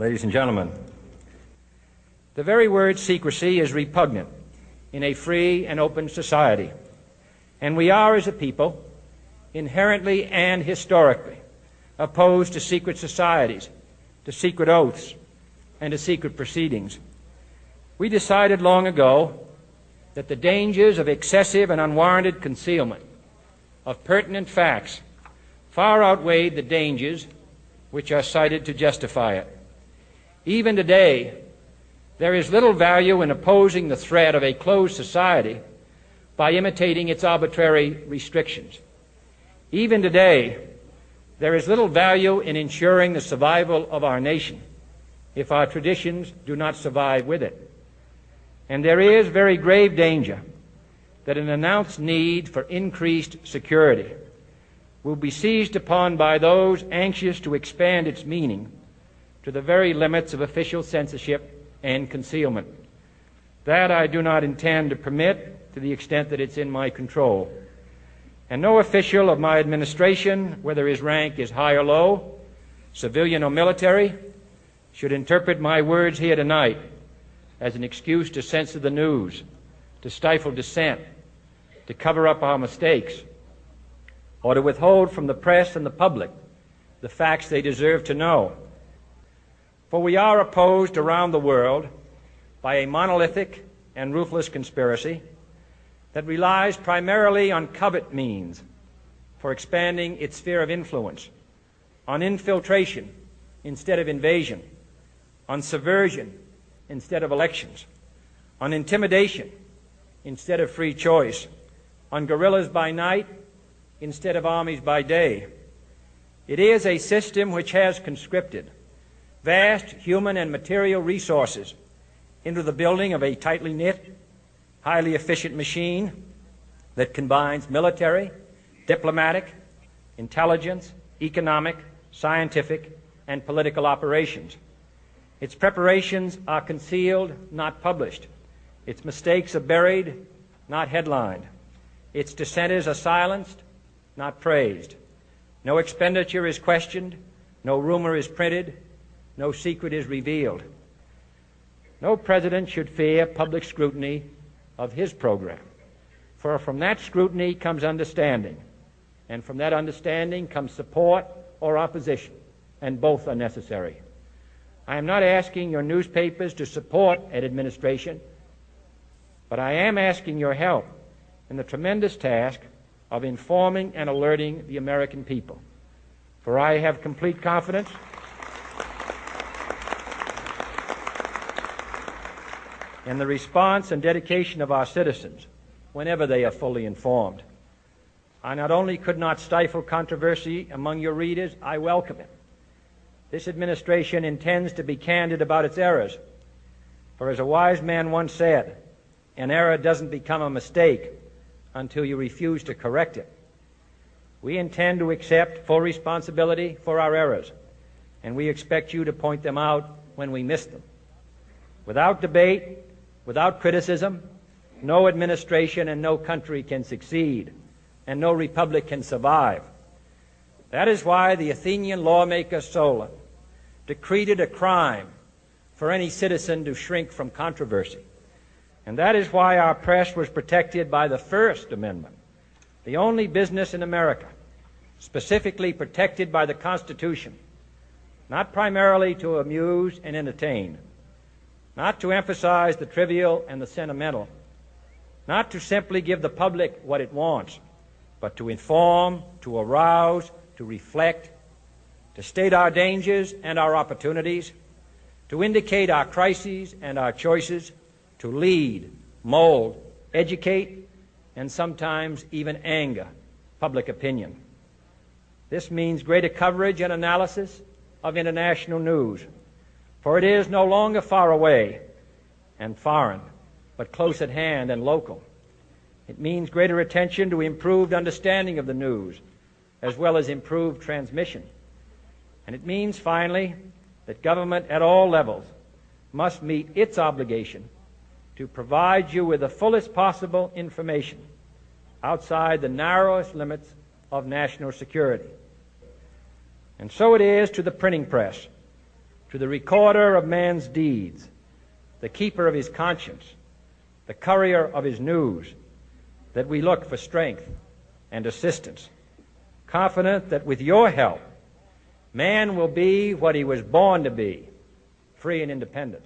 Ladies and gentlemen, the very word secrecy is repugnant in a free and open society, and we are, as a people, inherently and historically opposed to secret societies, to secret oaths, and to secret proceedings. We decided long ago that the dangers of excessive and unwarranted concealment of pertinent facts far outweighed the dangers which are cited to justify it. Even today, there is little value in opposing the threat of a closed society by imitating its arbitrary restrictions. Even today, there is little value in ensuring the survival of our nation if our traditions do not survive with it. And there is very grave danger that an announced need for increased security will be seized upon by those anxious to expand its meaning to the very limits of official censorship and concealment. That I do not intend to permit to the extent that it's in my control. And no official of my administration, whether his rank is high or low, civilian or military, should interpret my words here tonight as an excuse to censor the news, to stifle dissent, to cover up our mistakes, or to withhold from the press and the public the facts they deserve to know. For we are opposed around the world by a monolithic and ruthless conspiracy that relies primarily on covert means for expanding its sphere of influence, on infiltration instead of invasion, on subversion instead of elections, on intimidation instead of free choice, on guerrillas by night instead of armies by day. It is a system which has conscripted vast human and material resources into the building of a tightly knit, highly efficient machine that combines military, diplomatic, intelligence, economic, scientific, and political operations. Its preparations are concealed, not published. Its mistakes are buried, not headlined. Its dissenters are silenced, not praised. No expenditure is questioned, no rumor is printed, no secret is revealed. No president should fear public scrutiny of his program, for from that scrutiny comes understanding, and from that understanding comes support or opposition, and both are necessary. I am not asking your newspapers to support an administration, but I am asking your help in the tremendous task of informing and alerting the American people. For I have complete confidence in the response and dedication of our citizens whenever they are fully informed. I not only could not stifle controversy among your readers, I welcome it. This administration intends to be candid about its errors. For as a wise man once said, an error doesn't become a mistake until you refuse to correct it. We intend to accept full responsibility for our errors, and we expect you to point them out when we miss them. Without debate, without criticism, no administration and no country can succeed, and no republic can survive. That is why the Athenian lawmaker Solon decreed it a crime for any citizen to shrink from controversy. And that is why our press was protected by the First Amendment, the only business in America specifically protected by the Constitution, not primarily to amuse and entertain, not to emphasize the trivial and the sentimental, not to simply give the public what it wants, but to inform, to arouse, to reflect, to state our dangers and our opportunities, to indicate our crises and our choices, to lead, mold, educate, and sometimes even anger public opinion. This means greater coverage and analysis of international news, for it is no longer far away and foreign, but close at hand and local. It means greater attention to improved understanding of the news, as well as improved transmission. And it means, finally, that government at all levels must meet its obligation to provide you with the fullest possible information outside the narrowest limits of national security. And so it is to the printing press, to the recorder of man's deeds, the keeper of his conscience, the courier of his news, that we look for strength and assistance, confident that with your help, man will be what he was born to be, free and independent.